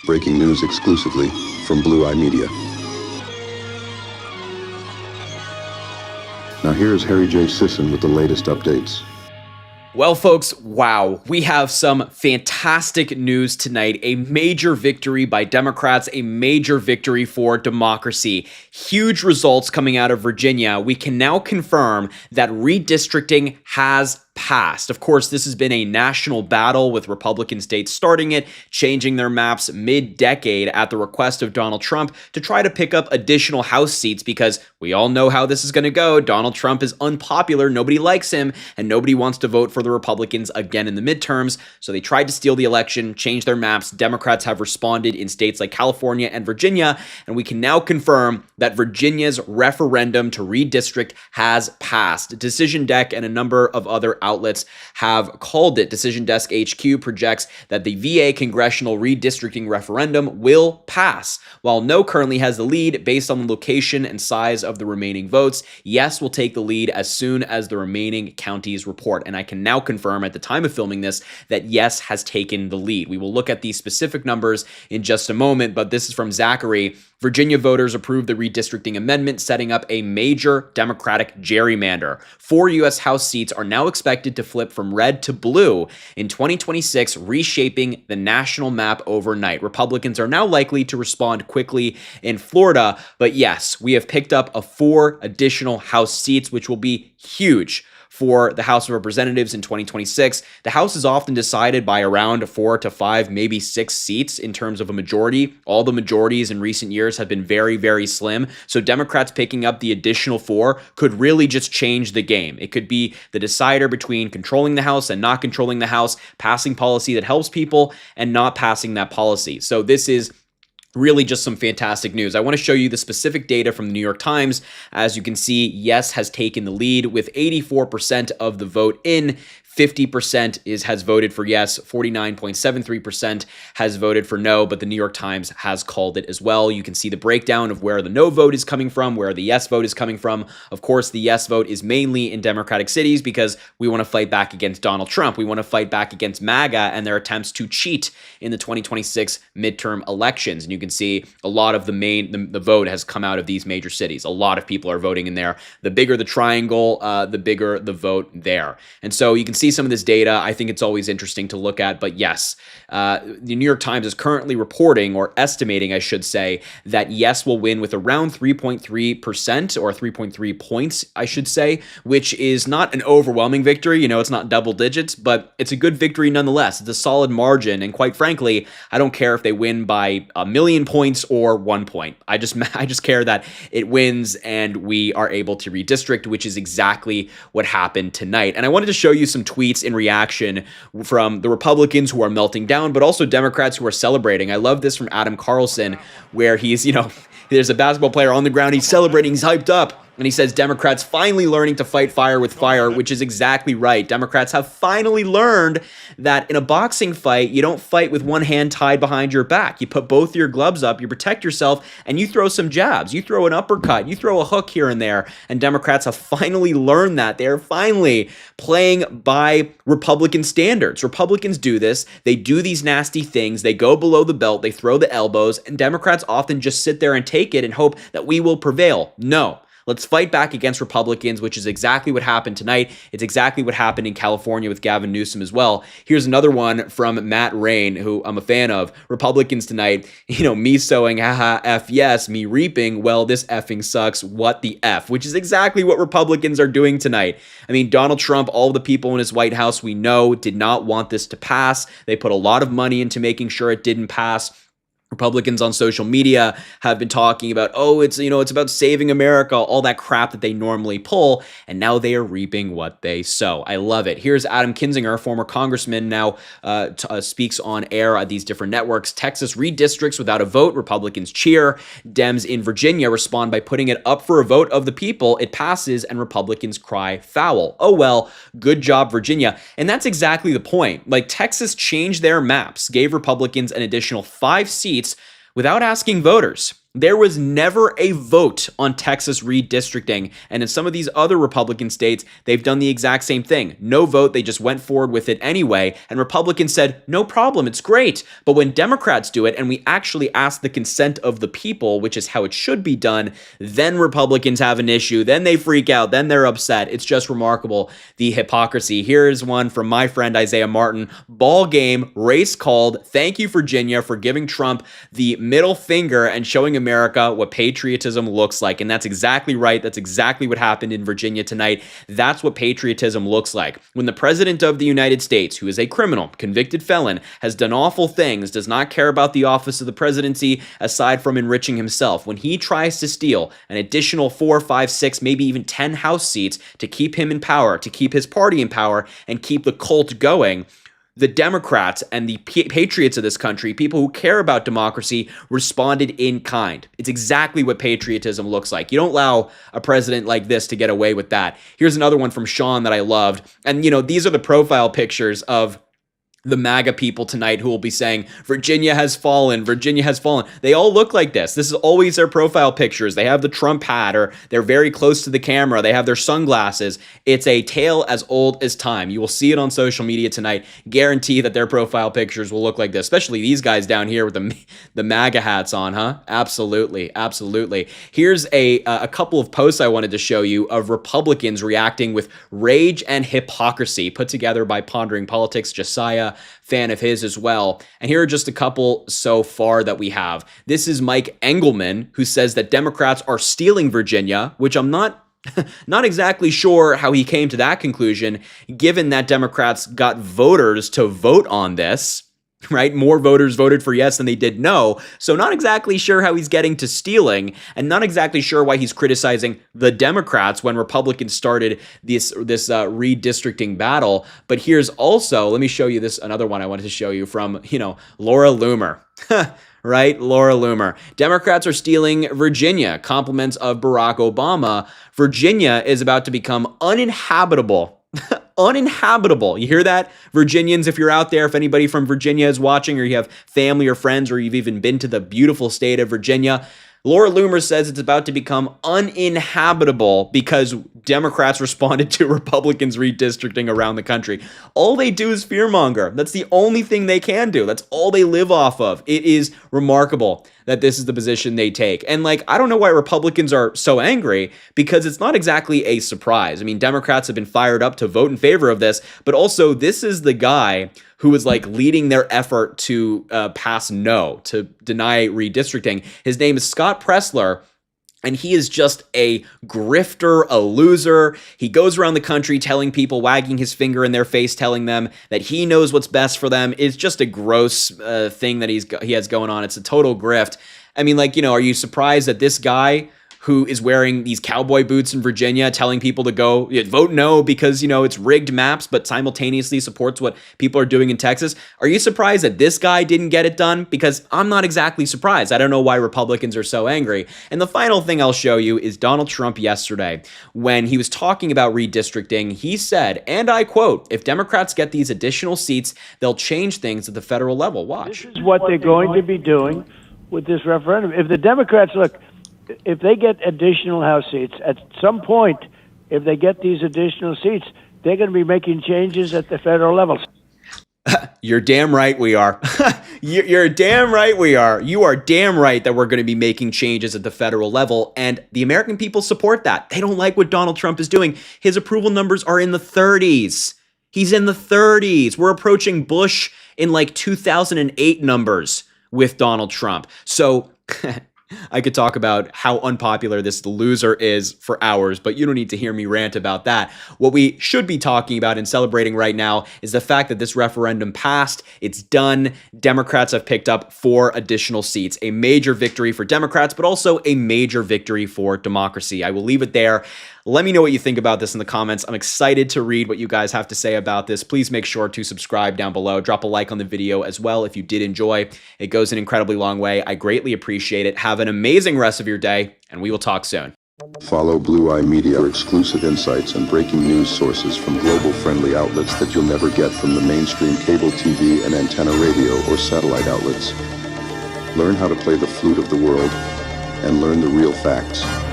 Breaking news exclusively from Blue Eye Media. Now here's Harry J. Sisson with the latest updates. Well, folks, wow, we have some fantastic news tonight. A major victory by Democrats, a major victory for democracy. Huge results coming out of Virginia. We can now confirm that redistricting has passed. Of course, this has been a national battle with Republican states starting it, changing their maps mid-decade at the request of Donald Trump to try to pick up additional House seats because we all know how this is going to go. Donald Trump is unpopular, nobody likes him, and nobody wants to vote for the Republicans again in the midterms. So they tried to steal the election, change their maps. Democrats have responded in states like California and Virginia, and we can now confirm that Virginia's referendum to redistrict has passed. Decision Deck and a number of other outlets have called it. Decision Desk HQ projects that the VA congressional redistricting referendum will pass. While no currently has the lead based on the location and size of the remaining votes, yes will take the lead as soon as the remaining counties report. And I can now confirm at the time of filming this that yes has taken the lead. We will look at these specific numbers in just a moment, but this is from Zachary. Virginia voters approved the redistricting amendment, setting up a major Democratic gerrymander. 4 U.S. House seats are now expected to flip from red to blue in 2026, reshaping the national map overnight. Republicans are now likely to respond quickly in Florida, but yes, we have picked up 4 additional House seats, which will be huge for the House of Representatives in 2026. The House is often decided by around 4 to 5, maybe 6 seats in terms of a majority. All the majorities in recent years have been very, very slim. So Democrats picking up the additional 4 could really just change the game. It could be the decider between controlling the House and not controlling the House, passing policy that helps people and not passing that policy. So this is really just some fantastic news. I want to show you the specific data from the New York Times. As you can see, yes has taken the lead with 84% of the vote in. 50% has voted for yes, 49.73% has voted for no, but the New York Times has called it as well. You can see the breakdown of where the no vote is coming from, where the yes vote is coming from. Of course, the yes vote is mainly in Democratic cities because we want to fight back against Donald Trump. We want to fight back against MAGA and their attempts to cheat in the 2026 midterm elections. And you can see a lot of the vote has come out of these major cities. A lot of people are voting in there. The bigger the triangle, the bigger the vote there. And so you can see some of this data. I think it's always interesting to look at, but yes, the New York Times is currently reporting, or estimating, I should say, that yes will win with around 3.3% or 3.3 points, I should say, which is not an overwhelming victory. You know, it's not double digits, but it's a good victory nonetheless. It's a solid margin, and quite frankly, I don't care if they win by 1,000,000 points or 1 point. I just care that it wins and we are able to redistrict, which is exactly what happened tonight. And I wanted to show you some tweets in reaction from the Republicans who are melting down, but also Democrats who are celebrating. I love this from Adam Carlson, where he's, there's a basketball player on the ground, he's celebrating, he's hyped up. And he says, Democrats finally learning to fight fire with fire, which is exactly right. Democrats have finally learned that in a boxing fight, you don't fight with one hand tied behind your back. You put both your gloves up, you protect yourself, and you throw some jabs. You throw an uppercut, you throw a hook here and there. And Democrats have finally learned that. They are finally playing by Republican standards. Republicans do this. They do these nasty things. They go below the belt. They throw the elbows. And Democrats often just sit there and take it and hope that we will prevail. No. Let's fight back against Republicans, which is exactly what happened tonight. It's exactly what happened in California with Gavin Newsom as well. Here's another one from Matt Rain, who I'm a fan of. Republicans tonight, me sowing, haha, F yes, me reaping, well, this effing sucks, what the F, which is exactly what Republicans are doing tonight. I mean, Donald Trump, all the people in his White House we know did not want this to pass. They put a lot of money into making sure it didn't pass. Republicans on social media have been talking about, it's about saving America, all that crap that they normally pull, and now they are reaping what they sow. I love it. Here's Adam Kinzinger, former congressman, now speaks on air at these different networks. Texas redistricts without a vote. Republicans cheer. Dems in Virginia respond by putting it up for a vote of the people. It passes, and Republicans cry foul. Oh, well, good job, Virginia. And that's exactly the point. Like, Texas changed their maps, gave Republicans an additional 5 seats without asking voters. There was never a vote on Texas redistricting. And in some of these other Republican states, they've done the exact same thing. No vote, they just went forward with it anyway. And Republicans said, no problem, it's great. But when Democrats do it and we actually ask the consent of the people, which is how it should be done, then Republicans have an issue. Then they freak out. Then they're upset. It's just remarkable, the hypocrisy. Here's one from my friend Isaiah Martin. Ball game, race called. Thank you, Virginia, for giving Trump the middle finger and showing America what patriotism looks like. And that's exactly right. That's exactly what happened in Virginia tonight. That's what patriotism looks like. When the president of the United States, who is a criminal, convicted felon, has done awful things, does not care about the office of the presidency aside from enriching himself, when he tries to steal an additional 4, 5, 6, maybe even 10 House seats to keep him in power, to keep his party in power, and keep the cult going, the Democrats and the patriots of this country, people who care about democracy, responded in kind. It's exactly what patriotism looks like. You don't allow a president like this to get away with that. Here's another one from Sean that I loved. And, these are the profile pictures of the MAGA people tonight who will be saying, Virginia has fallen, Virginia has fallen. They all look like this. This is always their profile pictures. They have the Trump hat, or they're very close to the camera. They have their sunglasses. It's a tale as old as time. You will see it on social media tonight. Guarantee that their profile pictures will look like this, especially these guys down here with the MAGA hats on, huh? Absolutely, absolutely. Here's a couple of posts I wanted to show you of Republicans reacting with rage and hypocrisy, put together by Pondering Politics, Josiah, fan of his as well. And here are just a couple so far that we have. This is Mike Engelman, who says that Democrats are stealing Virginia, which I'm not exactly sure how he came to that conclusion, given that Democrats got voters to vote on this. Right? More voters voted for yes than they did no. So not exactly sure how he's getting to stealing, and not exactly sure why he's criticizing the Democrats when Republicans started this redistricting battle. But here's also, let me show you this, another one I wanted to show you from, Laura Loomer. Right? Laura Loomer. Democrats are stealing Virginia. Compliments of Barack Obama. Virginia is about to become uninhabitable. Uninhabitable. You hear that, Virginians? If you're out there, if anybody from Virginia is watching, or you have family or friends, or you've even been to the beautiful state of Virginia, Laura Loomer says it's about to become uninhabitable because Democrats responded to Republicans redistricting around the country. All they do is fearmonger. That's the only thing they can do. That's all they live off of. It is remarkable that this is the position they take. And I don't know why Republicans are so angry, because it's not exactly a surprise. I mean, Democrats have been fired up to vote in favor of this, but also this is the guy who is leading their effort to pass no, to deny redistricting. His name is Scott Pressler. And he is just a grifter, a loser. He goes around the country telling people, wagging his finger in their face, telling them that he knows what's best for them. It's just a gross thing that he has going on. It's a total grift. I mean, are you surprised that this guy who is wearing these cowboy boots in Virginia, telling people to go vote no because, it's rigged maps, but simultaneously supports what people are doing in Texas? Are you surprised that this guy didn't get it done? Because I'm not exactly surprised. I don't know why Republicans are so angry. And the final thing I'll show you is Donald Trump yesterday. When he was talking about redistricting, he said, and I quote, "If Democrats get these additional seats, they'll change things at the federal level." Watch. This is what they're going to be doing with this referendum. If the Democrats, if they get additional House seats, at some point, if they get these additional seats, they're going to be making changes at the federal level. You're damn right we are. You're damn right we are. You are damn right that we're going to be making changes at the federal level, and the American people support that. They don't like what Donald Trump is doing. His approval numbers are in the 30s. He's in the 30s. We're approaching Bush in 2008 numbers with Donald Trump. So I could talk about how unpopular this loser is for hours, but you don't need to hear me rant about that. What we should be talking about and celebrating right now is the fact that this referendum passed. It's done. Democrats have picked up 4 additional seats. A major victory for Democrats, but also a major victory for democracy. I will leave it there. Let me know what you think about this in the comments. I'm excited to read what you guys have to say about this. Please make sure to subscribe down below. Drop a like on the video as well if you did enjoy. It goes an incredibly long way. I greatly appreciate it. Have an amazing rest of your day, and we will talk soon. Follow Blue Eye Media for exclusive insights and breaking news sources from global-friendly outlets that you'll never get from the mainstream cable TV and antenna radio or satellite outlets. Learn how to play the flute of the world and learn the real facts.